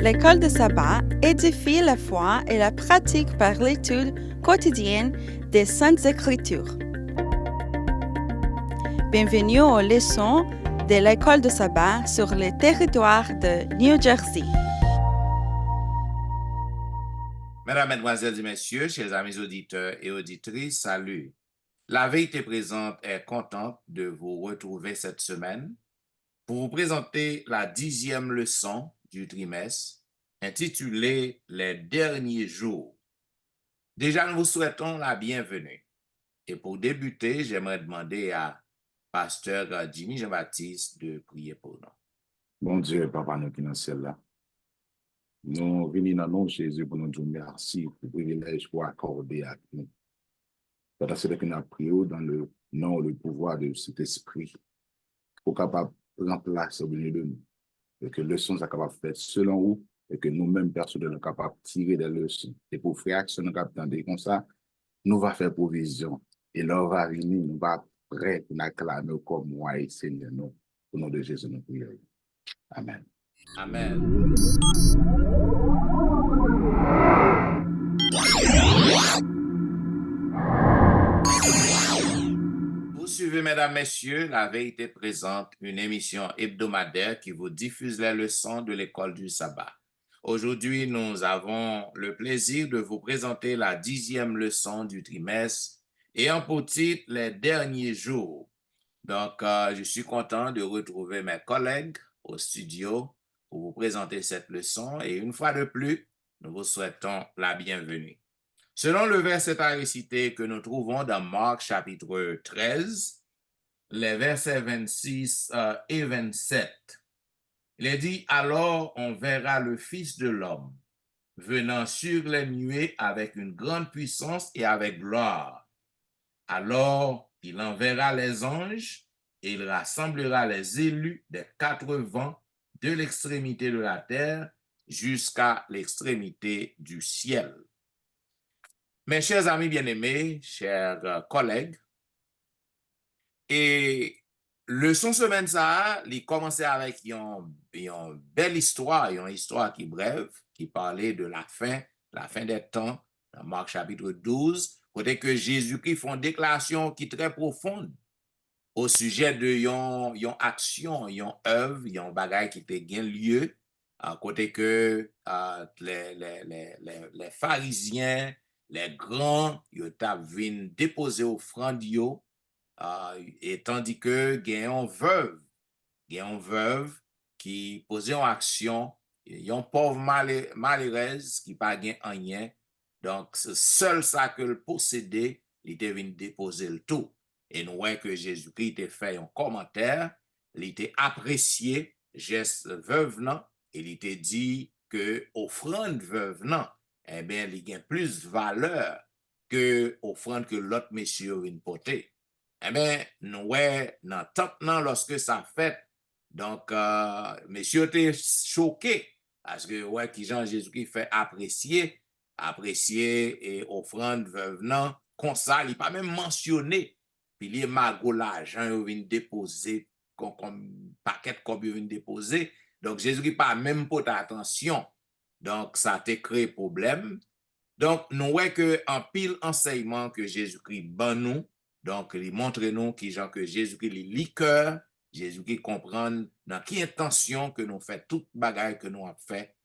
L'école de sabbat édifie la foi et la pratique par l'étude quotidienne des Saintes Écritures. Bienvenue aux leçons de l'école de sabbat sur le territoire de New Jersey. Mesdames, Mesdemoiselles et Messieurs, chers amis auditeurs et auditrices, salut. La Vérité Présente est contente de vous retrouver cette semaine pour vous présenter la 10e leçon du trimestre intitulée « Les derniers jours ». Déjà, nous vous souhaitons la bienvenue. Et pour débuter, j'aimerais demander à Pasteur Jimmy Jean-Baptiste de prier pour nous. Bon Dieu, Papa, nous qui dans le ciel là. Nous venons dans le nom de Jésus pour nous dire merci pour le privilège pour accorder à nous. Parce que nous prions dans le nom, le pouvoir de cet esprit, pour capable de remplacer au milieu de nous. Et que les leçons soient capables de faire selon vous, et que nous-mêmes, personnes, nous capables de tirer des leçons. Et pour faire action, nous capables d'entendre comme ça, nous va faire provision. Et l'heure va venir, nous va prêt pour acclamer comme moi et Seigneur, nous. Au nom de Jésus, nous prions. Amen. Amen. Vous suivez, mesdames, messieurs, La Vérité Présente, une émission hebdomadaire qui vous diffuse les leçons de l'école du sabbat. Aujourd'hui, nous avons le plaisir de vous présenter la 10e leçon du trimestre ayant pour titre « Les derniers jours ». Donc, je suis content de retrouver mes collègues au studio pour vous présenter cette leçon et une fois de plus, nous vous souhaitons la bienvenue. Selon le verset à réciter que nous trouvons dans Marc chapitre 13, les versets 26 et 27, il est dit « Alors on verra le Fils de l'homme venant sur les nuées avec une grande puissance et avec gloire. Alors il enverra les anges et il rassemblera les élus des 4 vents de l'extrémité de la terre jusqu'à l'extrémité du ciel. » Mes chers amis bien-aimés, chers collègues, et leçon semaine ça, il commençait avec une belle histoire, une histoire qui brève, qui parlait de la fin des temps, dans Marc chapitre 12, côté que Jésus-Christ fait une déclaration qui est très profonde au sujet de yon action, yon œuvre, yon bagay qui te gen lieu, côté que les pharisiens, les grands, yo tap vin déposer offrande yo, et tandis que gen yon veuve qui pose yon action, yon pauvre malheureuse qui pas gen anyen, donc seul ça que le possédé, il te vin déposer le tout. Et nous voyons que Jésus-Christ a fait un commentaire, il était apprécié, geste veuve non, et il était dit que offrande veuve non, eh bien, il a plus valeur que offrande que l'autre monsieur vient porter. Eh bien, nous voyons dans temps lorsque ça fait, donc, monsieur était choqué, parce que, ouais, qui Jean Jésus-Christ fait apprécier et offrande veuve non, comme ça, il n'est pas même mentionné. Puis les magots l'argent ils viennent déposer comme paquet comme ils viennent déposer. Donc Jésus pas même porté attention. Donc ça a créé problème. Donc nous voyons que en pile enseignement que Jésus-Christ ban nous, donc il montre nous qui gens que Jésus-Christ lit cœur, Jésus-Christ comprend dans qui intention que nous fait toute bagaille que nous a fait.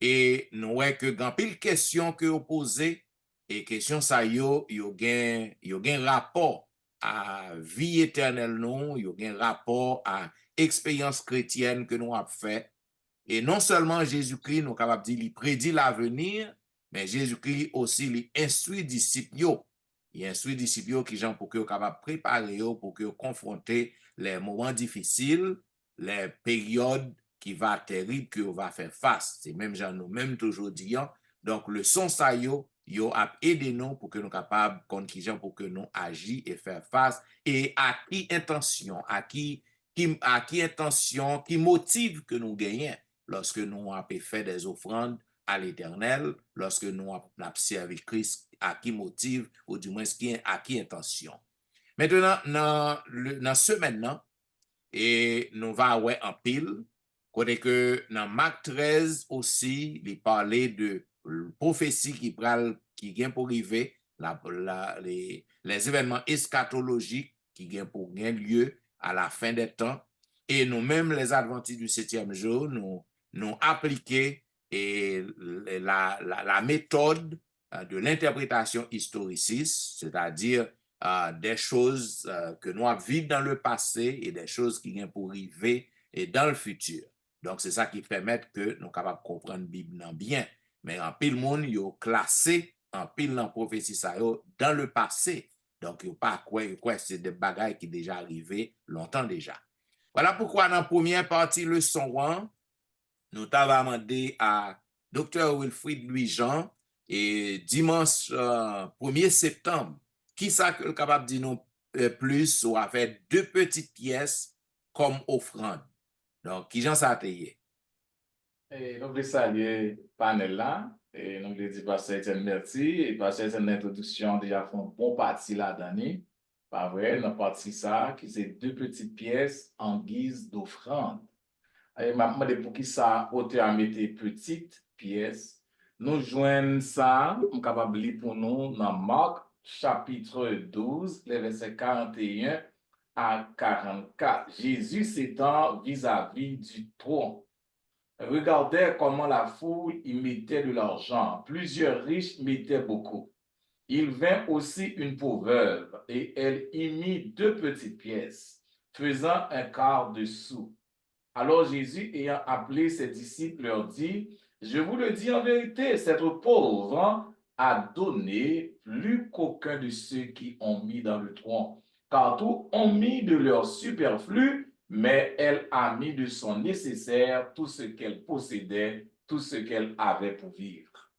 Et nous voyons que dans pile question que vous posez et question ça yo gen rapport à vie éternelle nous, il y a un rapport à expérience chrétienne que nous avons fait. Et non seulement Jésus-Christ, nous sommes capables de dire, il prédit l'avenir, mais Jésus-Christ aussi, il instruit disciples. Il instruit disciples qui sont pour que capables de préparer, pour que confronter les moments difficiles, les périodes qui vont terribles que vous va faire face. C'est même genre nous-mêmes toujours disons. Donc, le son ça yo a aidé nous pour que nous capables de pour que nous agir et faire face. Et à qui intention, à qui intention, qui motive que nous gagnons lorsque nous avons fait des offrandes à l'Éternel, lorsque nous avons servi Christ, à qui motive, ou du moins à qui intention. Maintenant, dans ce maintenant, et nous va ouais en pile, Côté que dans Marc 13 aussi, il parlait de prophétie qui vient pour arriver, les événements eschatologiques qui viennent pour gagner lieu à la fin des temps. Et nous-mêmes, les adventistes du 7e jour, nous appliqué et la méthode de l'interprétation historiciste, c'est-à-dire des choses que nous avons vues dans le passé et des choses qui viennent pour arriver et dans le futur. Donc, c'est ça qui permet que nous sommes capables de comprendre la Bible bien. Mais en pile monde, il a classé en pile dans la prophétie ça dans le passé. Donc, il n'y a pas quoi, c'est des bagailles qui sont déjà arrivées longtemps déjà. Voilà pourquoi dans la première partie leçon 1, nous t'avons demandé à Dr. Wilfrid Louis-Jean et dimanche 1er septembre, qui ça que capable de dire nous plus ou à faire 2 petites pièces comme offrande. Donc, qui j'en ça payé? Et nous voulons saluer le panel là. Et nous voulons dire Pasteur Etienne merci. Et Pasteur Etienne, l'introduction déjà fait un bon parti là-dedans. Pas vrai, dans partie ça, qui c'est 2 petites pièces en guise d'offrande. Et maintenant, pour qui ça, auteur a mis petites pièces, nous joignons ça, on est capable de lire pour nous dans Marc, chapitre 12, les versets 41 à 44. Jésus s'étend vis-à-vis du trône. Regardez comment la foule y mettait de l'argent. Plusieurs riches mettaient beaucoup. Il vint aussi une pauvre veuve, et elle y mit 2 petites pièces, faisant un quart de sou. Alors Jésus, ayant appelé ses disciples, leur dit, « Je vous le dis en vérité, cette pauvre a donné plus qu'aucun de ceux qui ont mis dans le tronc, car tous ont mis de leur superflu, mais elle a mis de son nécessaire tout ce qu'elle possédait, tout ce qu'elle avait pour vivre. »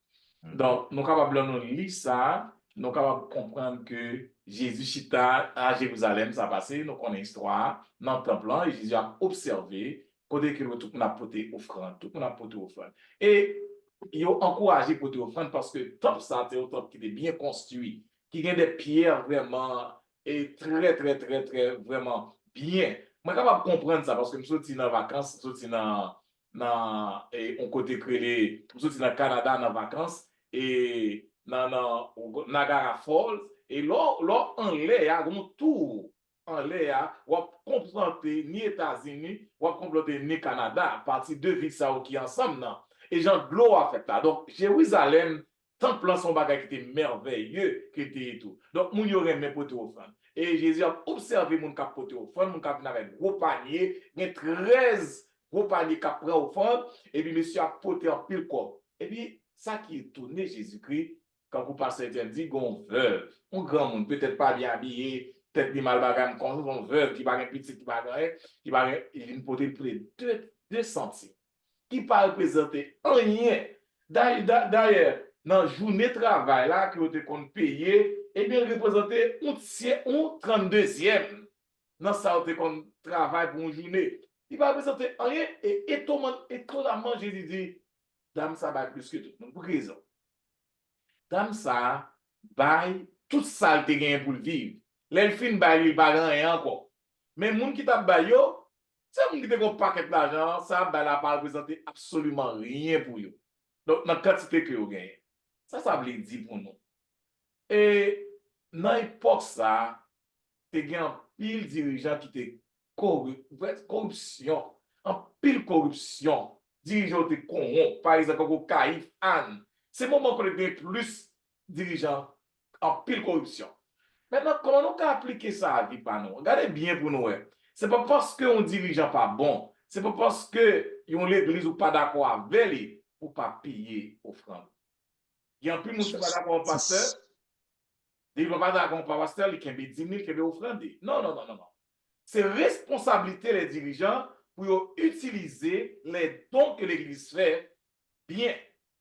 Donc, nous sommes capables de lire ça, nous sommes capables de comprendre que Jésus chita à Jérusalem, ça passé, nous connaissons l'histoire, dans le temple, et Jésus a observé, côté que tout le monde a porté offrande, tout le monde a porté offrande. Et il a encouragé porter offrande parce que le temple, ça, c'est un temple qui était bien construit, qui a des pierres vraiment, et très, vraiment bien. Moi, je suis capable de comprendre ça parce que je suis dans les vacances, je suis dans on côté créé, je suis dans le Canada dans les vacances, et dans Niagara Falls, et là, en l'air, il y a un tour en l'air, on va comprendre ni États-Unis, on va comprendre ni Canada, à partir de villes qui ensemble, et Jean de l'eau a fait là. Donc, Jérusalem, tant plan son bagage qui était merveilleux, qui était tout. Donc, moun y aurait même poté offrande. Et Jésus a observé mon cap poté offrande, mon cap avec gros panier, il y a 13 gros paniers qui prend offrande, et puis monsieur a poté en pile corps. Et puis, ça qui est tourné Jésus-Christ, quand vous passez, il dit, gon veuve, un grand monde, peut-être pas bien habillé, peut-être mal bagage, comme on veuve, qui va un petit, qui va une poté près de 2 centimes, qui pas représenter rien. D'ailleurs, dans la journée de travail là, que vous avez payé, et bien représenté un 32e. Dans ça, vous avez travail pour une journée. Il va représenter rien, et étonnamment, Jésus dit, dame, ça va plus que tout le monde. Pour raison. Dame, ça, bail, tout ça, il te pour le vivre. L'elfine, bail, il va rien encore. Mais les gens qui t'a baillé, c'est un qui te un paquet d'argent, ça, bail, n'a pas représenté absolument rien pour eux. Donc, dans la quantité que vous gagnez. Ça veut dire pour nous. Et dans l'époque, ça, il y a un pile dirigeant qui était corruption, en pile corruption. Dirigeant qui corrompt, par exemple, comme Caïphe, Anne. C'est le moment qu'on est plus dirigeant en pile corruption. Maintenant, comment nous appliquer ça à la vie par nous? Regardez bien pour nous. Ce n'est pas parce qu'on dirigeant pas bon, ce n'est pas parce que l'église ou pas d'accord avec lui pour pas payer offrande. Il y a un peu de monde pas d'accord avec le pasteur. Il ne va pas d'accord avec le pasteur, il y a 10 000 qui ont offrande. Non. C'est responsabilité des dirigeants pour utiliser les dons que l'église fait bien.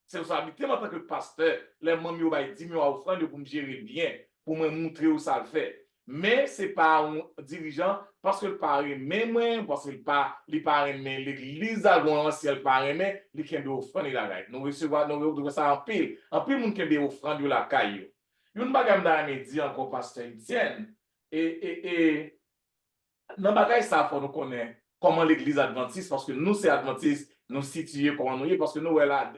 C'est responsabilité en tant que pasteur. Les membres ont 10 000 offrandes pour me gérer bien, pour me montrer où ça le fait. Mais ce n'est pas un dirigeant parce que le parrain même, parce que le parrain l'église a si le parrain mais il y a des offrandes la caille. Nous recevons ça en pile. En pile, nous avons des offrandes la caille. Il y a une bagage dans la dit encore pasteur Etienne. Et dans le bagage, ça, il faut nous connaître comment l'église adventiste, parce que nous, c'est adventiste, nous situons comment nous y est, parce que nous, là,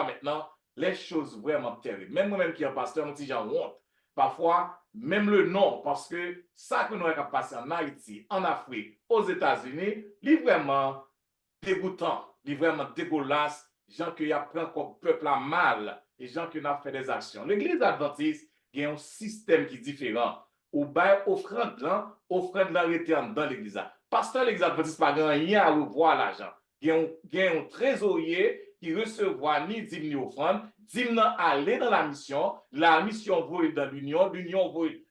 maintenant, les choses vraiment terribles. Même moi-même qui est un pasteur, nous j'en honte. Parfois, même le nom, parce que ça que nous avons passé en Haïti, en Afrique, aux États-Unis, il est vraiment dégoûtant, il est vraiment dégueulasse, gens qui apprennent comme peuple à mal, et gens qui ont fait des actions. L'église adventiste, il y a un système qui est différent. Ou bien, offrande là returne dans l'église. Pasteur l'église adventiste, pas rien à revoir l'argent. Il y a un trésorier qui recevra ni dîme ni offrande, dîme aller dans la mission va dans l'union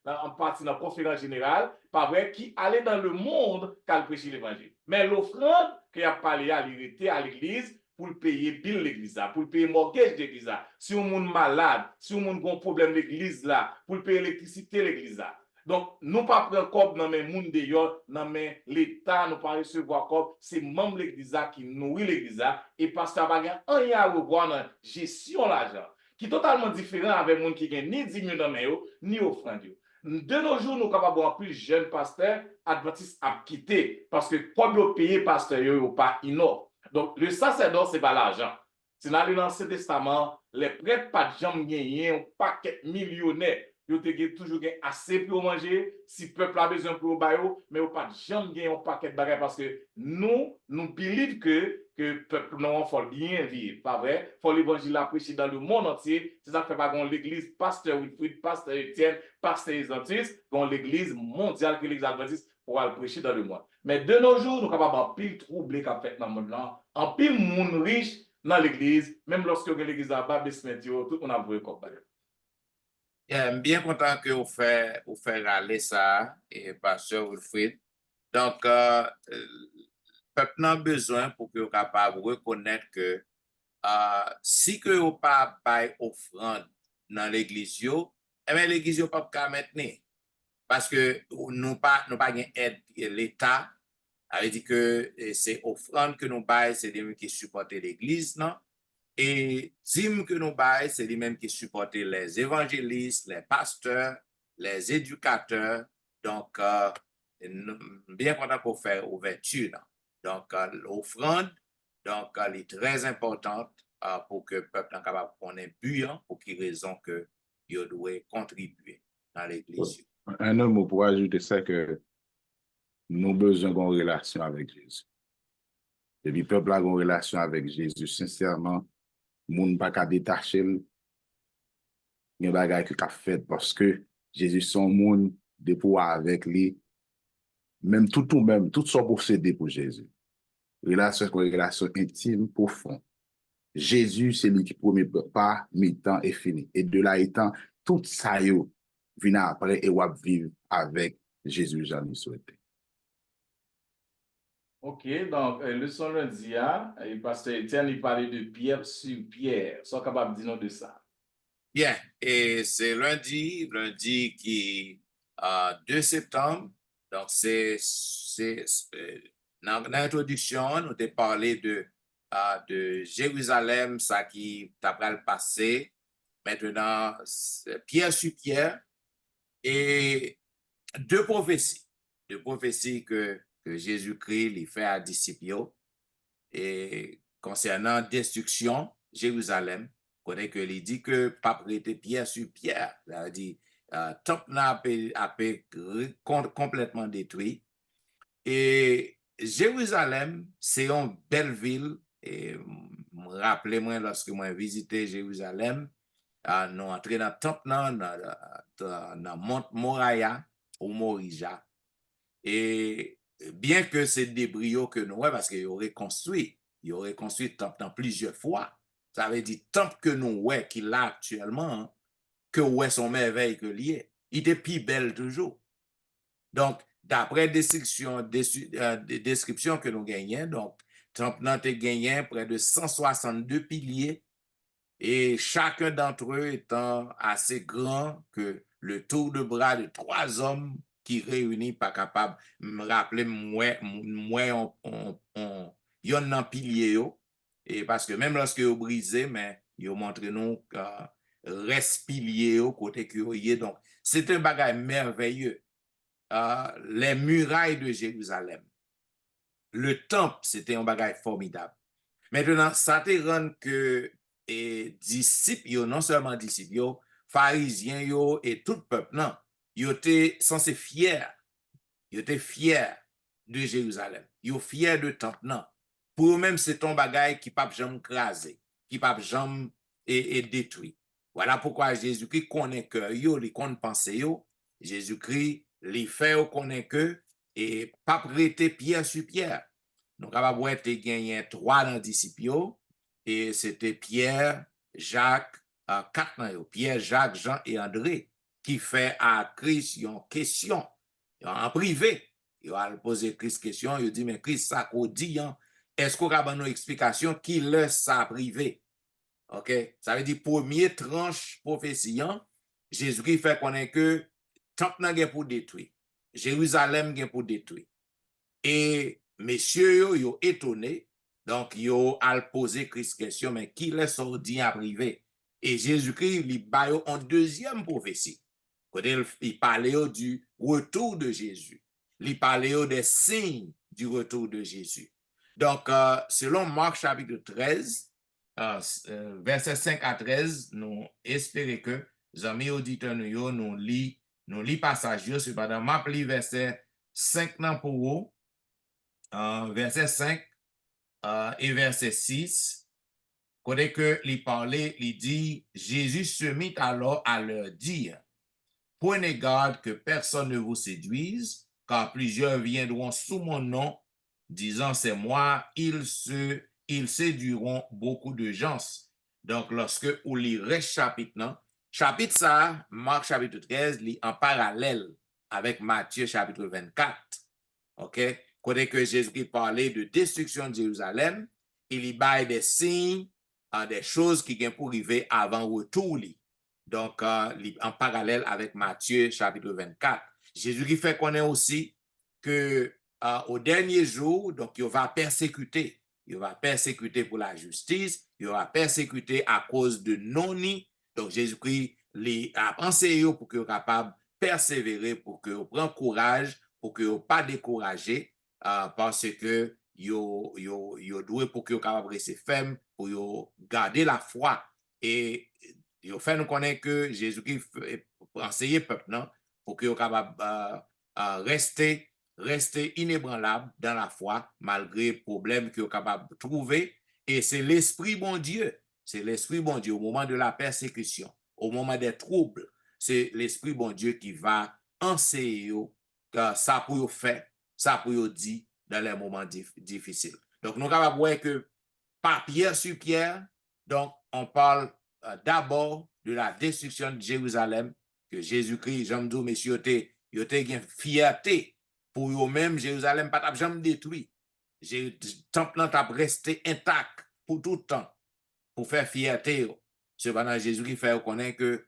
va en partie dans la conférence générale, pas vrai, qui allait dans le monde qu'elle prêcher l'évangile. Mais l'offrande qui a parlé à l'hérité à l'église, pour payer bill l'église, pour payer mortgage l'église, si on est malade, si on a un problème l'église là, pour payer l'électricité l'église. Donc, nous ne pas prendre comme dans les monde d'ailleurs, dans l'État, nous pas recevoir comme c'est membre l'église qui nourrit l'église et pasteur Bagan, on y a revoir dans gestion l'argent, qui est totalement différent avec monde qui gagne ni 10 000 dans main ni offrande. De nos jours, nous sommes capables d'avoir plus jeunes pasteurs adventistes à quitter parce que comme ils payent pasteur, ils n'ont pas innov. Donc, le sacerdoce, ce n'est pas l'argent. Si dans l'Ancien Testament, les prêtres pas de gens gagner un paquet millionnaire. Ils ont toujours assez pour manger, si le peuple a besoin pour bailler, mais ils n'ont pas de gens gagner un paquet de bagages parce que nous believons que le peuple non faut bien vivre, pas vrai? Il faut l'évangile la prêcher dans le monde entier. C'est ça que fait pas l'église pasteur Wilfrid, pasteur Etienne, pasteur Isantiste, dans l'église mondiale que l'église adventiste pour aller prêcher dans le monde. Mais de nos jours, nous sommes capables de pile trouble qu'a fait dans le monde là, en pile monde riche dans l'église, même lorsque l'église a bas tout le monde a voué comme ça. Bien content que vous fait râler ça, et pasteur Wilfrid. Donc, peuple a besoin pour que vous capable de reconnaître que si que vous pas paye offrande dans l'église, l'église n'a pas maintenir. Parce que nous pas aide l'État. Ça dit que c'est offrande que nous baillons, c'est les mêmes qui supportent l'église, non? Et dîme que nous baillons, c'est les mêmes qui supportent les évangélistes, les pasteurs, les éducateurs. Donc, bien content pour faire ouverture. Donc, l'offrande, donc, elle est très importante pour que le peuple soit capable de connaître but, pour quelle raison que il doit contribuer dans l'église. Un autre mot pour ajouter ça que nous avons besoin d'une relation avec Jésus. Et puis, le peuple a une relation avec Jésus, sincèrement, moun pas qu'à détacher, il y a des bagages qui a fait parce que Jésus son monde de pouvoir avec lui, même tout son procédé pour Jésus. Relation, relation intime, profonde. Jésus, c'est lui qui promet pas, mi-temps et fini. Et de là étant, tout ça yo vient après et va vivre avec Jésus, j'en ai souhaité. Ok, donc, leçon lundi, le pasteur Etienne, il parlait de pierre sur pierre. Sont capable de dire nous de ça? Bien, et c'est lundi qui 2 septembre. Donc, c'est dans l'introduction, nous avons parlé de Jérusalem, ça qui t'a le passé. Maintenant, pierre sur pierre et deux prophéties que Jésus-Christ lui fait à disciples et concernant destruction Jérusalem, connaît que il dit que pas prêter pierre sur pierre, il dit temple n'a complètement détruit et Jérusalem c'est une belle ville et rappelez-moi lorsque moi visité Jérusalem, nous entré dans le temple dans Mont Moriah ou Morija et bien que c'est des brio que nous, parce qu'il aurait construit le temple dans plusieurs fois. Ça veut dire temple que nous, qui là actuellement, que son merveille que lié. Il était plus belle toujours. Donc, d'après description que nous gagnons, donc, temple n'a gagné près de 162 piliers et chacun d'entre eux étant assez grand que le tour de bras de 3 hommes qui réunit pas capable me rappeler moi on yon nan pilier yo et parce que même lorsque yo brisé mais yo montre nous reste pilier yo côté que yo donc c'est un bagage merveilleux les murailles de Jérusalem le temple, c'était un bagage formidable. Maintenant, ça te rend que disciples, yo, non seulement disciples, yo, pharisiens, yo, et tout le peuple, non, yo étaient censés fiers. Yo étaient fiers de Jérusalem. Yo fiers de temple, non. Pour eux-mêmes, c'est un bagage qui pas jamais crasé, qui pas jamais et détruit. Voilà pourquoi Jésus-Christ connaît cœur yo, li connaît pensée yo. Jésus-Christ li fait connaît que et pas prêter pierre sur pierre. Donc, capable ouais te gagné trois dans disciples yo, et c'était Pierre, Jacques, quatre nan yo, Pierre, Jacques, Jean et André qui fait à Christ une question en privé. Il a posé Christ question, il dit mais Christ ça qu'on dit hein, est-ce qu'on a une explication qui laisse ça privé? OK, ça veut dire première tranche prophétie, Jésus-Christ fait connaître que temple nan pour détruire, Jérusalem gen pour détruire. Et messieurs yo étonné, donc yo al poser Christ question mais qui laisse dit à privé? Et Jésus-Christ lui baille en deuxième prophétie. Il parlait du retour de Jésus. Il parlait des signes du retour de Jésus. Donc, selon Marc chapitre 13, verset 5 à 13, nous espérons que les amis auditeurs nous lit passage, cependant, m'a pris verset 5 nan pour vous, verset 5 et verset 6, côté que il parlait, il dit, Jésus se mit alors à leur dire, prenez garde que personne ne vous séduise, car plusieurs viendront sous mon nom, disant c'est moi, ils séduiront beaucoup de gens. Donc, lorsque vous lirez chapitre ça, Marc chapitre 13, lit en parallèle avec Matthieu chapitre 24. OK? Côté que Jésus-Christ parlait de destruction de Jérusalem, il y a des signes, des choses qui viennent pour arriver avant retour. Donc, en parallèle avec Matthieu chapitre 24. Jésus-Christ fait connaître aussi que au dernier jour, donc, il va persécuter. Il va persécuter pour la justice, il va persécuter à cause de non-ni. Donc, Jésus-Christ a pensé pour que vous capable de persévérer, pour que vous preniez courage, pour que vous pas découragé, parce que vous doit pour que vous capable rester ferme, pour vous garder la foi. Et il fait nous connaître que Jésus-Christ enseigne peuple, non? Pour que vous capable rester inébranlable dans la foi, malgré les problèmes que vous capable de trouver. Et c'est l'Esprit bon Dieu. C'est l'Esprit bon Dieu au moment de la persécution, au moment des troubles. C'est l'Esprit bon Dieu qui va enseigner ça pour vous faire, ça pour vous dire dans les moments difficiles. Donc, nous sommes capables de voir que par pierre sur pierre, donc on parle d'abord de la destruction de Jérusalem, que Jésus-Christ, j'aime dire, messieurs, il y a une fierté pour eux-mêmes, Jérusalem pas jamais détruit. Le temple n'a resté intact pour tout le temps, pour faire fierté. Cependant, Jésus-Christ fait reconnaître que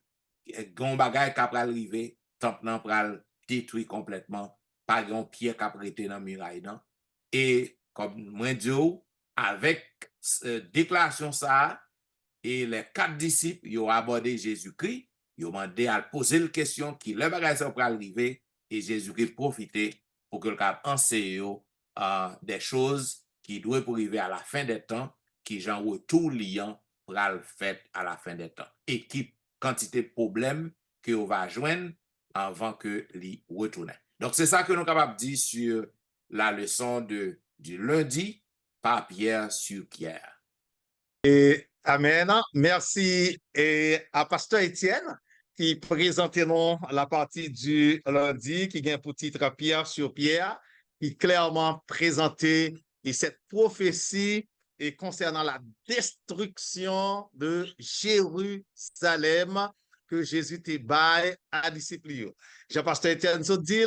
gon bagay qui va arriver, temple n'a pas détruit complètement, pas gon pierre qui a prêté dans muraille. Et comme moi dis, avec déclaration ça, et les quatre disciples, ils ont abordé Jésus-Christ, ils ont demandé à poser la question qui le bagage ça pour arriver, et Jésus-Christ profiter pour que le cap enseigne des choses qui doivent arriver à la fin des temps, qui j'en retour liant pour le fait à la fin des temps. Et qui quantité de problèmes que on va joindre avant que l'y retourne. Donc c'est ça que nous sommes capables de dire sur la leçon du lundi, par pierre sur pierre. Et amen. Merci à Pasteur Étienne qui présente nous la partie du lundi qui vient pour titre Pierre sur Pierre, qui clairement présenté cette prophétie et concernant la destruction de Jérusalem que Jésus te baille à disciples. Jean-Pasteur Étienne se dit,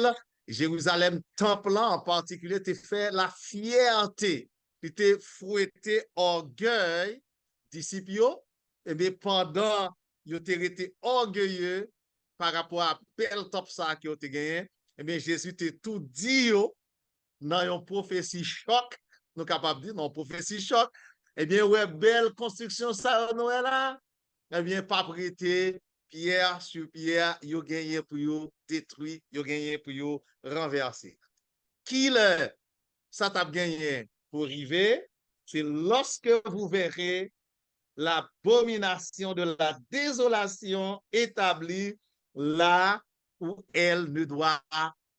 Jérusalem temple en particulier te fait la fierté, il te fouetté orgueil disciples, et bien pendant ils ont été orgueilleux par rapport à bel top ça qui ont gagné, et bien Jésus te tout dit dans une prophétie choc, nous capables de dire dans une prophétie choc, et bien ouais belle construction ça Noël là, et bien pas prêter pierre sur pierre, ils ont gagné pour yo détruire, ils ont gagné pour yo renverser. Qui le ça t'a gagné pour arriver, c'est lorsque vous verrez l'abomination de la désolation établie là où elle ne doit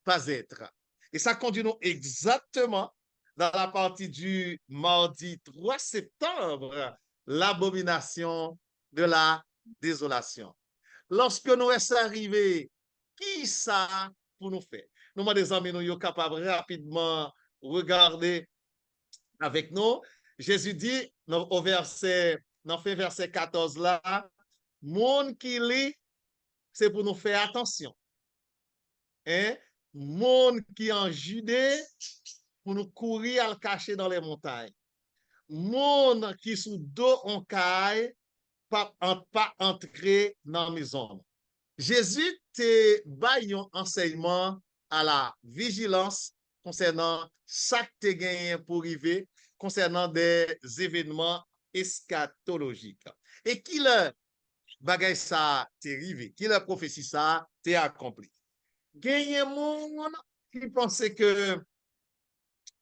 pas être. Et ça conduit nous exactement dans la partie du mardi 3 septembre, l'abomination de la désolation. Lorsque nous sommes arrivés, qui ça pour nous faire? Nous, des amis, nous sommes capables rapidement regarder avec nous. Jésus dit au verset, dans le verset 14 là, monde qui lit, c'est pour nous faire attention. Hein? Monde qui en Judée, pour nous courir à le cacher dans les montagnes. Monde qui sous dos en caille, pas entrer dans la maison. Jésus te baille un enseignement à la vigilance concernant ça que tu gagné pour arriver, concernant des événements eschatologiques. Et qui le bagay ça t'est arrivé, qui le prophétie ça t'est accompli. Gagné monde qui pensait que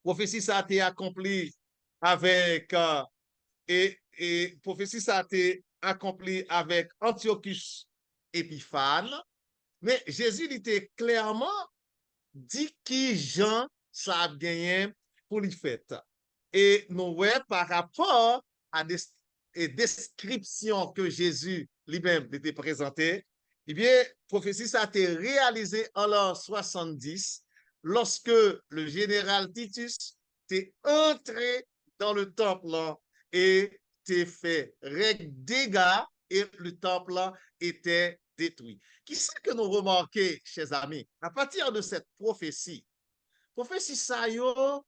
prophétie ça t'est accompli avec et prophétie ça t'est accompli avec Antiochus Épiphane, mais Jésus il était clairement dit qui Jean ça a gagné pour lui fait. Et nous voyons par rapport à des descriptions que Jésus lui-même était présenté, eh bien, prophétie ça a été réalisée en l'an 70 lorsque le général Titus est entré dans le temple et t'est fait dégâts et le temple était détruit. Qui c'est que nous remarquons, chers amis, à partir de cette prophétie ça yo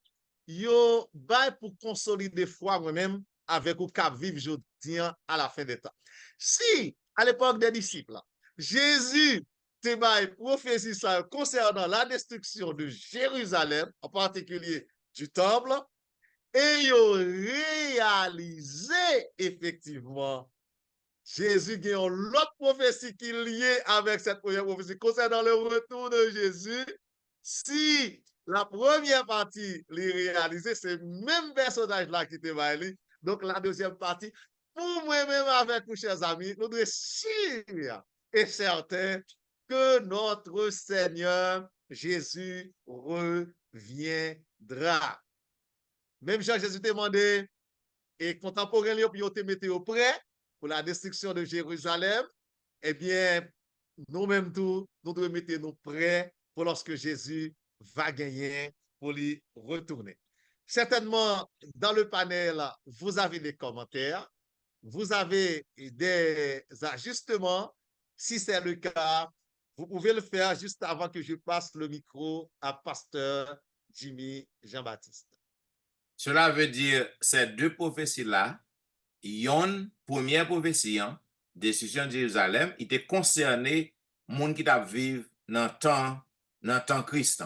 bay pour consolider foi moi-même avec ou cap vivre jodi à la fin des temps. Si à l'époque des disciples, Jésus te bay prophétie ça concernant la destruction de Jérusalem, en particulier du temple, et yo réalisé effectivement Jésus a l'autre prophétie qui est liée avec cette première prophétie concernant le retour de Jésus. Si la première partie les réalisée, c'est le même personnage là qui était baillé. Donc la deuxième partie, pour moi-même avec mes chers amis, nous devons sûrs et certains que notre Seigneur Jésus reviendra. Même Jean-Jésus t'a demandé, et contemporain, puis te mettez au prêt pour la destruction de Jérusalem, eh bien, nous-mêmes tous, nous devons mettre nous prêts pour lorsque Jésus va gagner pour lui retourner. Certainement, dans le panel, vous avez des commentaires, vous avez des ajustements. Si c'est le cas, vous pouvez le faire juste avant que je passe le micro à Pasteur Jimmy Jean-Baptiste. Cela veut dire ces deux prophéties-là, une première prophétie, destruction de Jérusalem, il était concerné monde qui t'a vivre dans le temps Christ.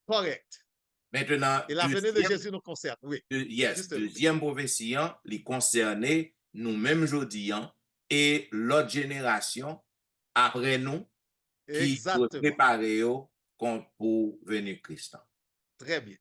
Correct. Maintenant, et la venue de Jésus nous concerne, oui. Yes, deuxième prophétie, il concernait nous-mêmes aujourd'hui et l'autre génération après nous qui doit préparer pour venir Christ. Très bien.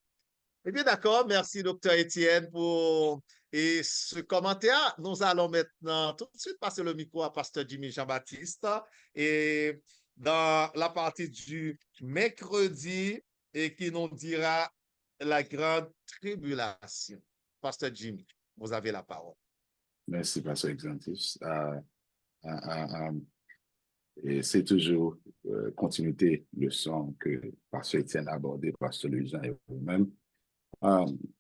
Eh bien, d'accord. Merci, Dr. Étienne, pour ce commentaire. Nous allons maintenant tout de suite passer le micro à Pasteur Jimmy Jean-Baptiste et dans la partie du mercredi et qui nous dira la grande tribulation. Pasteur Jimmy, vous avez la parole. Merci, Pasteur Exantus. Et c'est toujours continuité leçon que Pasteur Étienne a abordé, Pasteur Louis-Jean et vous-même.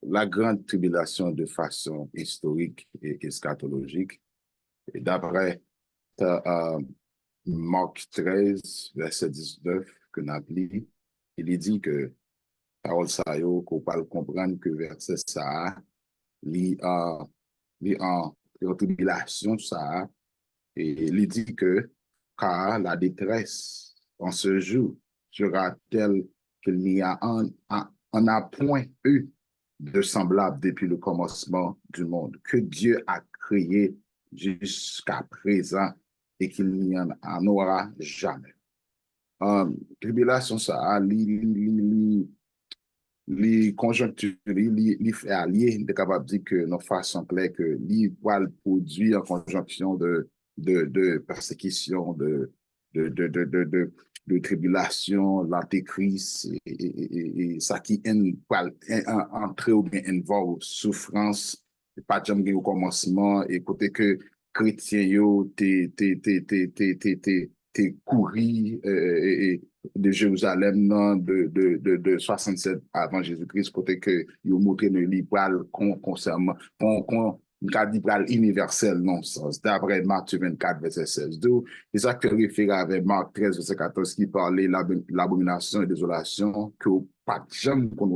La grande tribulation de façon historique et eschatologique. Et d'après Marc 13, verset 19, que nous appelons, il dit que parole ça yo, qu'on peut comprendre que verset ça, li en tribulation ça, et il dit que car la détresse en ce jour sera telle qu'il n'y a on n'a point eu de semblable depuis le commencement du monde, que Dieu a créé jusqu'à présent et qu'il n'y en aura jamais. Tribulation, ça, les conjonctures, les fait allier, de capable de dire que nos façon claire que les va produire en conjonction de persécution, de tribulation, l'antéchrist, et ça qui entre ou bien envoie souffrance, pas jamais au commencement, et côté que chrétien yo, t'es couru, de Jérusalem de 67 avant Jésus-Christ, côté que ils ont montré le libéral concernant, libéral universel, non sens, d'après Matthieu 24, verset 16. Donc, c'est ça que réfère avec Marc 13, verset 14, qui parlait de l'abomination et désolation que pas jamais qu'on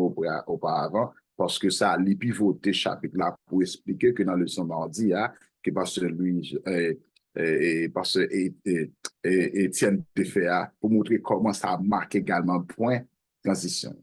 auparavant, parce que ça a pivoté chapitre là pour expliquer que dans le son mardi, que pasteur lui, pasteur Étienne Tefea, pour montrer comment ça marque également point transition.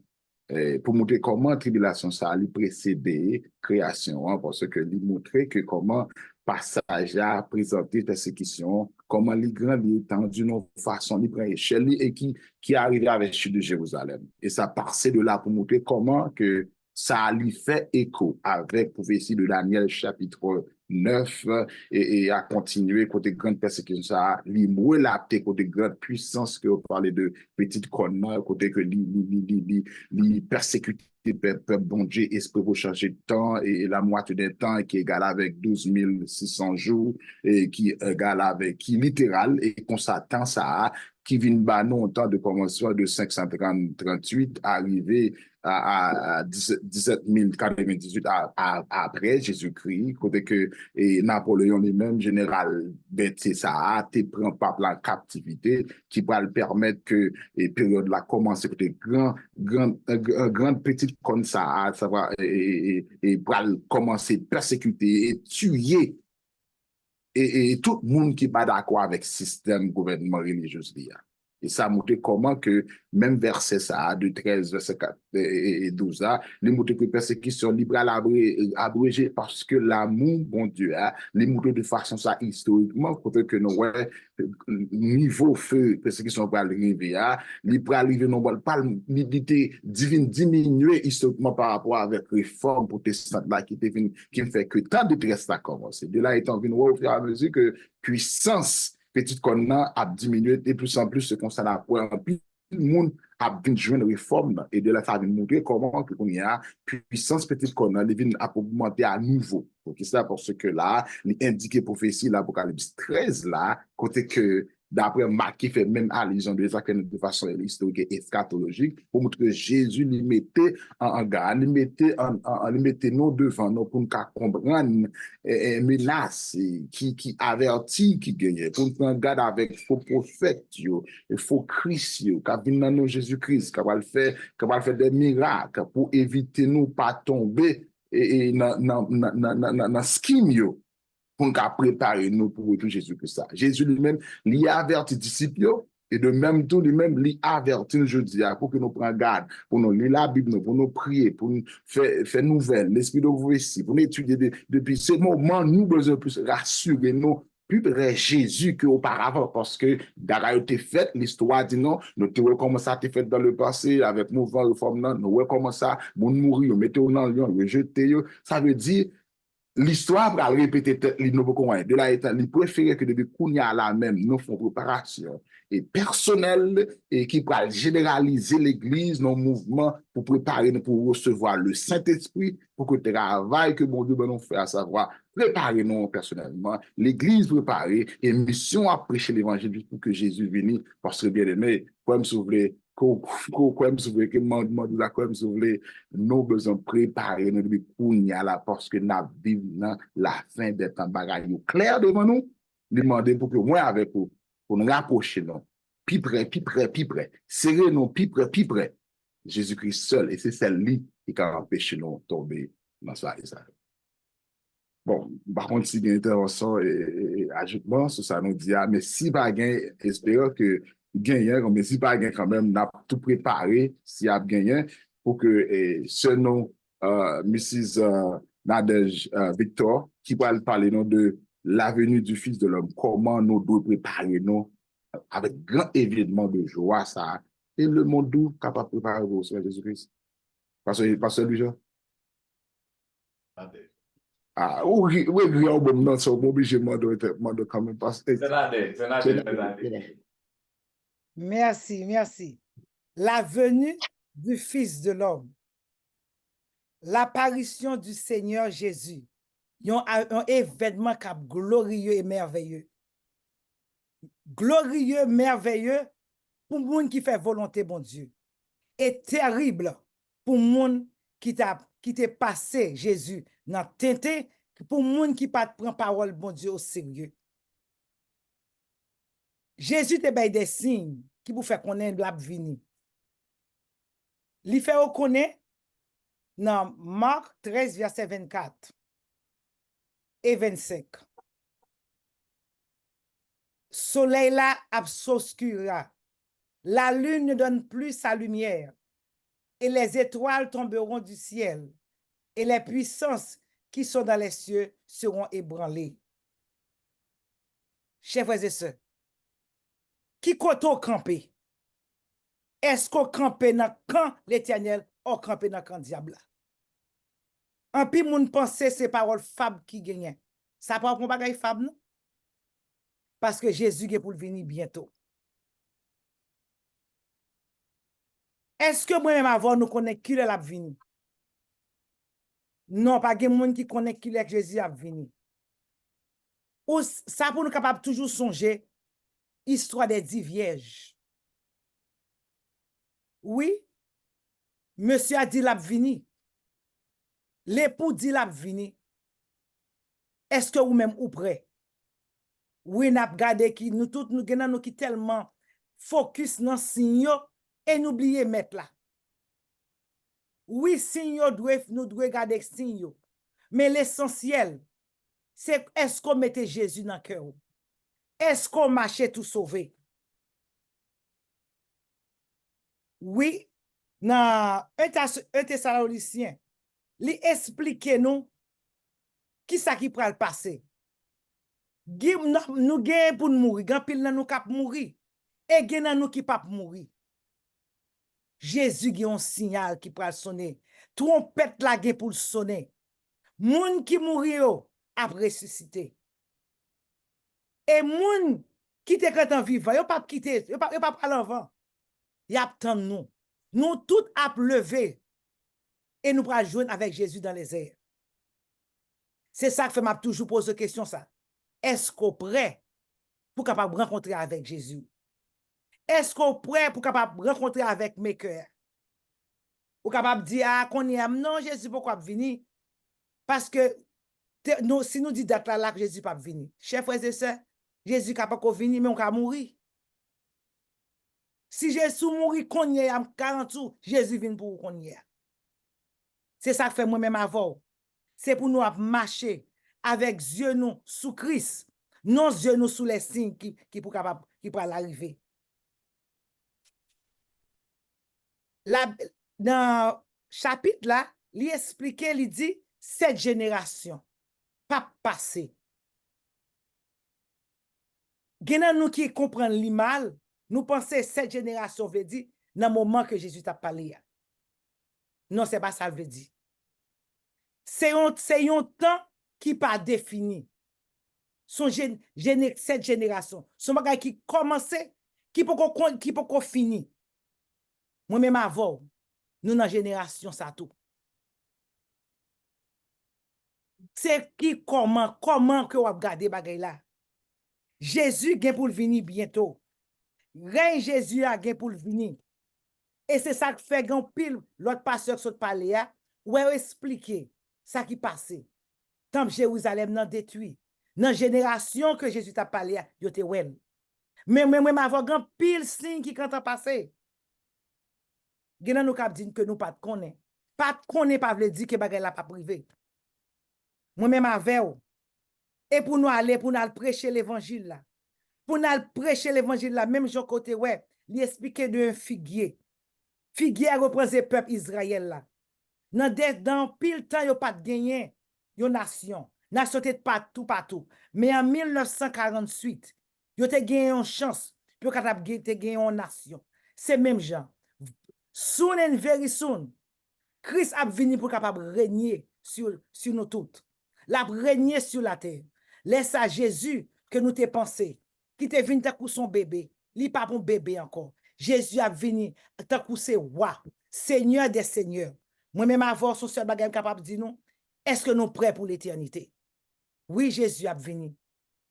Pour montrer comment tribulation ça a précédé création, parce que lui montrer que comment passage a présenté persécution, comment les grands étant d'une façon libre à échelle et qui arrivait avec la chute de Jérusalem. Et ça passait de là pour montrer comment que ça lui fait écho avec prophétie de Daniel chapitre 9 et à continuer côté grande persécution ça lui relater côté grande puissance que vous parlez de petite corne côté que lui persécuter peuple bon Dieu esprit pour changer de temps et la moitié des temps qui est égal avec 12 600 jours et qui est égal avec qui littéral et qu'on s'attend ça qui vient bah non temps de commencement de 538 arrivé à 17 098 après Jésus-Christ, côté que Napoléon lui-même, général Berthier ça te prend pas la captivité, qui va le permettre que les périodes là commencent côté grande petite comme ça va et va commencer à persécuter et tuer et tout le monde qui n'est pas d'accord avec le système gouvernement religieux. Et ça montre comment que même verset ça, de 13, verset 4 et 12, les montre que persécution libre à abrégée parce que l'amour, bon Dieu, les montre de façon ça historiquement, côté que nous, niveau feu, persécution pour arriver, libre à arriver, non, pas l'unité divine diminuer historiquement par rapport avec réforme protestante là qui fait que tant de détresse a commencé. De là étant venu au fur et à mesure que puissance petite conne a diminué de plus en plus ce qu'on s'en a pour un plus le monde a bien joué une réforme et de la ça vient montrer comment que on y a puissance petite conne vient à augmenter à nouveau. Donc c'est pour ce que là il indiqué prophétie l'Apocalypse 13 là côté que d'après Marc qui fait même allusion de façon historique et eschatologique pour montrer que Jésus lui mettait en garde, lui mettait nous devant nous pour nous comprendre menace qui avertit qui gagnait pour nous prendre garde avec faux prophètes et faux Christ qui viennent dans nous Jésus-Christ qui va faire des miracles pour éviter nous pas tomber et dans scheme pour nous préparer nous pour retour Jésus-Christ. Jésus lui-même, lui a averti disciples et de même tout lui-même, lui a averti aujourd'hui pour que nous prenions garde, pour nous lire la Bible, pour nous prier, pour nous faire nouvelle, l'esprit de prophétie, pour nous étudier depuis ce moment, nous besoin plus rassurer nous plus près Jésus qu'auparavant parce que d'ailleurs a été fait, l'histoire dit non, nous avons commencé à être fait dans le passé avec mouvement réforme, nous avons commencé à mourir, mettez-vous dans le lion, rejetez, ça veut dire l'histoire va répéter de là étant, il préférait que depuis qu'on y a la même, nous faisons préparation et personnel et qui va généraliser l'église, nos mouvements pour préparer, pour recevoir le Saint-Esprit, pour que le travail que bon Dieu nous fait, à savoir préparer nous personnellement, l'église préparée et mission à prêcher l'évangile pour que Jésus vienne, parce que bien aimé, comme si vous voulez, nous besoin préparer nous depuis qu'on y a là parce que nous vivons la fin des temps bagaille clair devant nous, demander pour que moi avec vous, pour nous rapprocher nous, plus près, serrer nous, plus près, Jésus-Christ seul, et c'est celle-là qui a empêché nous de tomber dans ça. Bon, par contre, si il y a une intervention et ajoutement, ça nous dit, mais si pas gagné, espérons que gagner, mais si pas gagné quand même, n'a tout préparé, s'il y a gagné, pour que ce nom, Mrs. Nadège Victor, qui va parler nous de l'avenue du Fils de l'homme, comment nous devons préparer nous avec grand événement de joie, ça, et le monde d'où capable de préparer au Seigneur Jésus-Christ. Pasteur Lujan? Attendez. Ah, oui, bon, non, so, obligé de quand même passer. C'est Merci, merci. La venue du Fils de l'homme. L'apparition du Seigneur Jésus. Un événement qui est glorieux et merveilleux. Glorieux, merveilleux pour le monde qui fait volonté, bon Dieu. Et terrible pour le monde qui t'a passé Jésus dans tête, pour le monde qui pas prend parole, bon Dieu, au sérieux. Jésus te bail des signes qui vous fait connaître la venue. Il fait reconnaître dans Marc 13, verset 24 et 25. Soleil là s'obscurera. La lune ne donne plus sa lumière. Et les étoiles tomberont du ciel. Et les puissances qui sont dans les cieux seront ébranlées. Chers frères et sœurs, qui côté camper? Est-ce qu'on campe dans camp l'Éternel ou campe dans camp diable? En pile moun pense c'est parole fable qui gagne. Ça pas pour bagay fable non? Parce que Jésus est pour venir bientôt. Est-ce que moi-même avant nous connaît qui l'a venir? Non, pas de monde qui connaît qui est Jésus a venir. Ou ça pour nous capable toujours songer histoire des 10 vierges. Oui, monsieur a dit l'a venir. L'époux dit l'a venir. Est-ce que vous même ou prêt? Oui, n'a regardé qui nous tous nous gennan nous qui tellement focus dans signaux et n'oublier mettre là. Oui, signaux nous doit garder signaux. Mais l'essentiel c'est est-ce qu'on mette Jésus dans le cœur? Est-ce qu'on marche tout sauvé? Oui, dans 1 Thessaloniciens, il explique nous qui ça qui pral passer. Nous gagne pour nous mourir, gan pile nan nous k'ap mourir et gen nan nous qui pas mourir. Jésus gen un signal qui pral sonner. Trompette la gen pour sonner. Moun qui mourir yo a ressuscité. Et moun qui te quand vivant, yo pas quitter, yo pas pral avant. Y attend nous. Nous tout ap lever et nous pral joindre avec Jésus dans les airs. C'est ça que fait m'a toujours poser question ça. Est-ce qu'on prêt pour capable rencontrer avec Jésus? Est-ce qu'on prêt pour capable rencontrer avec mes cœurs? Ou capable dire ah qu'on y aime non Jésus pourquoi venir? Parce que si nous dit date là que Jésus pas venir. Chers frères et sœurs, Jésus capable qu'on venir mais on va mourir. Si Jésus mourir qu'on y a 40 jours, Jésus vient pour qu'on y a. C'est ça que fait moi-même avant. C'est pour nous marcher avec yeux nous sous Christ, non yeux nous sous les signes qui pour l'arriver. Dans chapitre là, il explique, il dit cette génération pas passé. Genan nous qui comprennent li mal, nous pensons cette génération veut dire dans le moment que Jésus t'a parlé. Non, c'est pas ça veut dire. C'est un temps qui pas défini. Cette génération, son bagay qui commençait, qui peut fini. Moi-même avant, nous dans génération ça tout. C'est qui comment que vous regardez bagay là. Jésus vient pour venir bientôt. Règne Jésus a vient pour venir. Et c'est ça que fait grand pile l'autre pasteur qui parler là, où expliquer ça qui passait. Tant Jérusalem nan détruit. Dans génération que Jésus t'a parlé, yo te wel. Mais même avant grand pile signe qui quand passé. Genan nous k'ap dit que nous pas connaît. Pas connaît pas veut dire que bagay la pas privé. Moi même avec ou. Et pour nous aller pour nous prêcher l'évangile là. Pour nous prêcher l'évangile là même Jean côté ouais, il expliquer de un figuier. Figuier représente le peuple Israël là. Dans pile temps yo pas gagné yo nation. Nation tête partout. Mais en 1948, yo te gagné une chance pour te gagner une nation. C'est même gens. Soon and very soon, Christ a venu pour capable régner sur nous toutes. La régner sur la terre. Laisse à Jésus que nous te pensé, qui te venu pour son bébé. Li pas bon bébé encore. Jésus a venu tant que c'est roi, Seigneur des seigneurs. Moi-même avant son seul bagage capable de dire nous, est-ce que nous prêts pour l'éternité? Oui, Jésus a venu.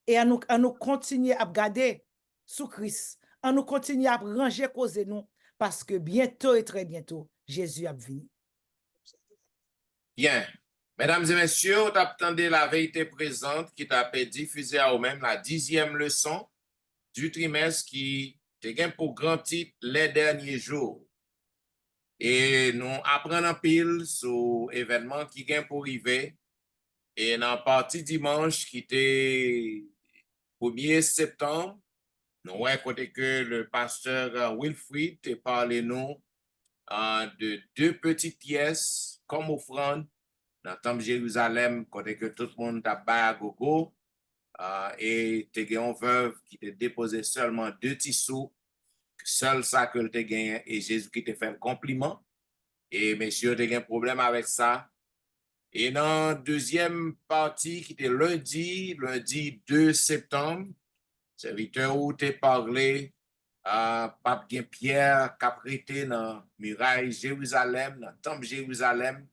Et à nous continuer à garder sous Christ, à nous continuer à ranger cause nous, parce que bientôt et très bientôt, Jésus a venu. Bien. Mesdames et messieurs, vous attendez la vérité présente qui t'a fait diffuser à vous-même la 10e leçon du trimestre qui te pour grand titre les derniers jours. Et nous apprenons pile sur l'événement qui gagne pour arriver. Et dans la partie dimanche qui était 1er septembre, nous avons écouté que le pasteur Wilfried a parlé nous de 2 petites pièces comme offrande dans le temple Jérusalem, côté que tout le monde a bas à gogo. Et tu as une veuve qui t'a déposé seulement 2 petits sous, seul ça que tu as gagné, et Jésus qui t'a fait un compliment. Et messieurs, tu as un problème avec ça. Et dans la deuxième partie, qui était lundi 2 septembre, serviteur où tu as parlé à Pape Pierre qui a prêté dans la muraille Jérusalem, dans le temple Jérusalem,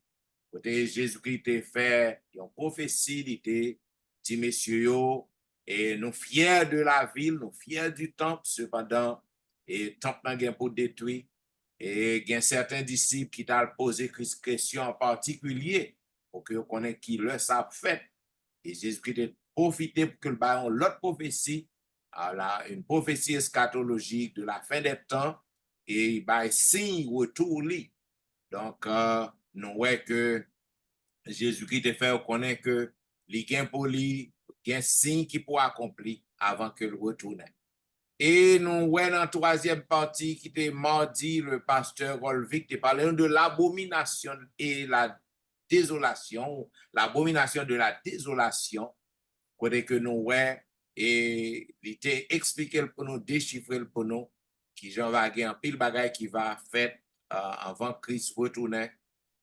côté Jésus-Christ a fait une prophétie, il était dit, messieurs, et nous fiers de la ville, nous fiers du temple, cependant, et le temple n'a pas détruit. Et il y a certains disciples qui t'ont posé une question en particulier pour que vous connaissiez qui le savent fait. Et Jésus-Christ a profité pour que le baillon l'autre prophétie, une prophétie eschatologique de la fin des temps, et il va signe retour. Donc, nous voyons que Jésus-Christ a fait connaître que les gains pour lui, il y a un signe qui pourra accomplir avant que le retourne. Et nous voyons dans la troisième partie qui était mardi, le pasteur Rolvic a parlé de l'abomination et la désolation, l'abomination de la désolation, côté que nous voyons, et il était expliqué pour nous, déchiffré pour nous, qui j'en va gagner un pile bagaille qui va faire avant Christ retourne.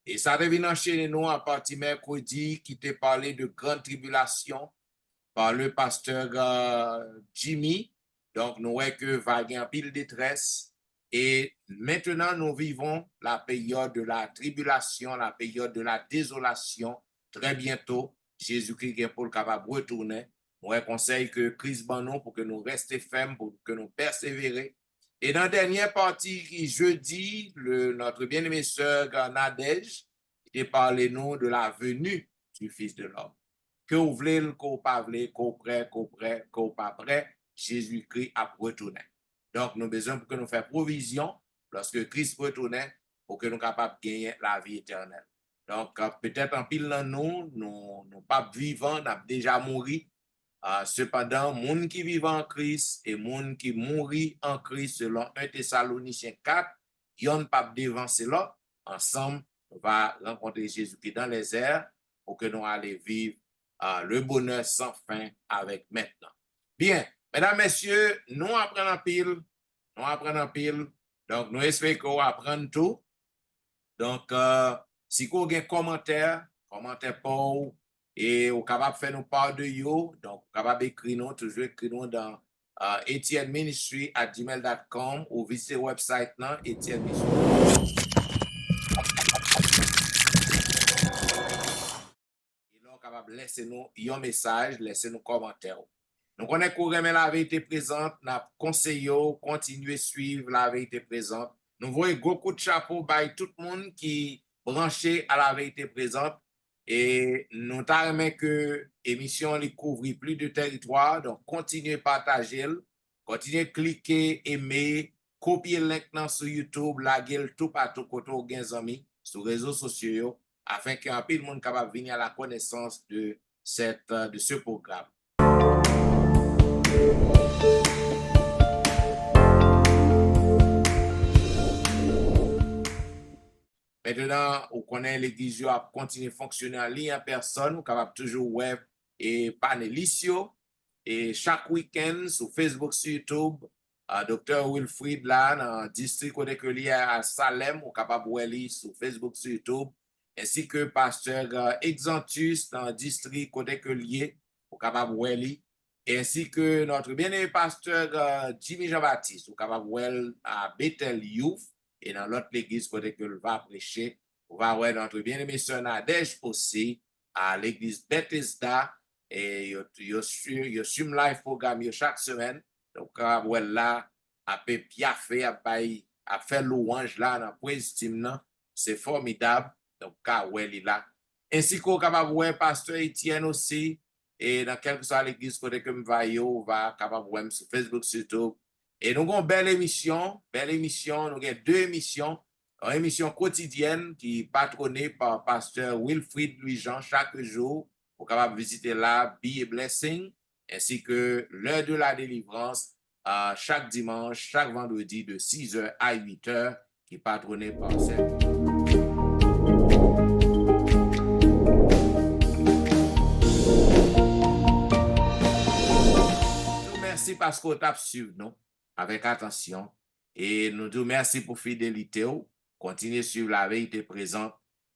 Et ça devient enchaîner nous à partir mercredi qui t'a parlé de grande tribulation par le pasteur Jimmy. Donc, nous voyons que va y avoir un pile détresse. Et maintenant, nous vivons la période de la tribulation, la période de la désolation. Très bientôt, Jésus-Christ est pour le capable de retourner. Moi, conseille que Christ bannon pour que nous restions fermes, pour que nous persévérer. Et dans la dernière partie, qui jeudi, notre bien-aimé sœur Nadège, il a parlé nous de la venue du Fils de l'homme. Que vous voulez, que vous pas voulez, que vous prêt, que vous pas prêt, Jésus-Christ a retourné. Donc, nous avons besoin pour que nous fassions provision lorsque Christ retourne pour que nous soyons capables de gagner la vie éternelle. Donc, peut-être en pile dans nous pas vivants, nous avons déjà mouru. Cependant, les gens qui vivent en Christ et les gens qui mourent en Christ, selon 1 Thessaloniciens 4, ils n'ont pas devancé là. Ensemble, on va rencontrer Jésus-Christ dans les airs pour que nous allions vivre le bonheur sans fin avec maintenant. Bien, mesdames, messieurs, nous apprenons pile. Donc, nous espérons qu'on apprend tout. Donc, si vous avez des commentaires pour et vous êtes capable de faire nous part de vous, donc vous êtes capable d'écrire nous, toujours écrire nous dans etienneministry@gmail.com ou visiter le website là, Etienne Ministry. Et là, vous êtes capable de laisser nous un message, laisser nous commentaires. Nous connaissons qu'on remet la vérité présente, nous conseillons continuer à suivre la vérité présente. Nous voyons beaucoup de chapeaux by tout le monde qui est branché à la vérité présente. Et nous avons que l'émission couvre plus de territoire, donc continuez à partager, continuez à cliquer, aimer, copier le lien sur YouTube, laguer tout partout côté aux amis sur les réseaux sociaux, afin qu'un peu de monde capable venir à la connaissance de ce programme. Maintenant, on connaît l'église a continué à fonctionner en ligne en personne, on est capable toujours web et panélistes et chaque week-end sur Facebook, sur YouTube, Dr. Wilfrid là, dans le district côté que lié à Salem, ou capable de lire sur Facebook, sur YouTube, ainsi que pasteur Exantus dans le district côté que lié, ou capable de lire, ainsi que notre bien-aimé pasteur Jimmy Jean-Baptiste, ou capable de lire à Bethel Youth, et dans l'autre église côté que le va prêcher, on va voir notre bien-aimé sœur Nadège aussi, à l'église Bethesda, et yo suivent live programme chaque semaine. Donc, là, à piafé, à faire louange là, dans le team, c'est formidable. Donc, il là. Ainsi qu'au capable pasteur Etienne aussi, et dans quelque soit l'église côté que on va capable sur Facebook, sur YouTube. Et nous avons une belle émission, nous avons 2 émissions. Une émission quotidienne qui est patronnée par pasteur Wilfrid Louis-Jean chaque jour. Vous pouvez capable visiter là, Be a Blessing, ainsi que l'heure de la délivrance chaque dimanche, chaque vendredi de 6h à 8h, qui est patronné par cette. Merci parce que vous avez suivi nous avec attention et nous vous remercions pour fidélité. Continuez à suivre la vérité présente.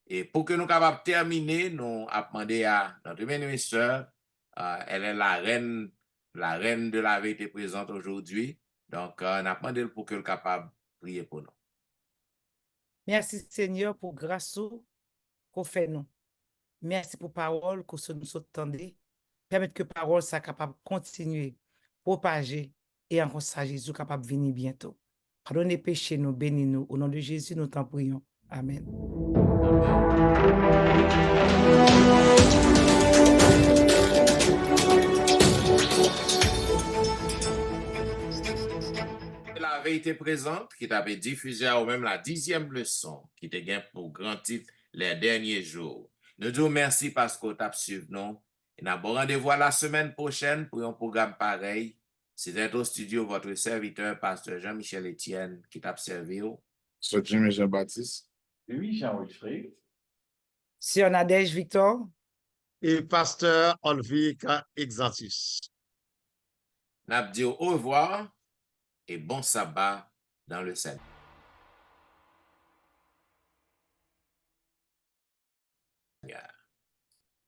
Et pour que nous capables terminer, nous avons demandé à notre bien-aimée sœur, elle est la reine de la vérité présente aujourd'hui. Donc, on a demandé pour qu'elle soit capable de prier pour nous. Merci Seigneur pour grâce qu'on fait nous. Merci pour parole que nous entendons. Permettre que parole soit capable de continuer, propager et encore ça Jésus capable de venir bientôt. Pardonnez péché nous, bénis nous. Au nom de Jésus, nous t'en prions. Amen. La vérité présente qui t'avait diffusé ou même la 10e leçon qui te gagne pour grand titre les derniers jours. Nous vous remercions parce que vous avez suivi nous. Et nous avons rendez-vous la semaine prochaine pour un programme pareil. C'était au studio votre serviteur, pasteur Jean-Michel Etienne, qui t'a servi. Sir Jimmy Jean-Baptiste. Oui, Jean-Wilfrid. Sœur Nadège Victor. Et pasteur Olvic Exantus. Nous dit au revoir et bon sabbat dans le Seigneur. Yeah.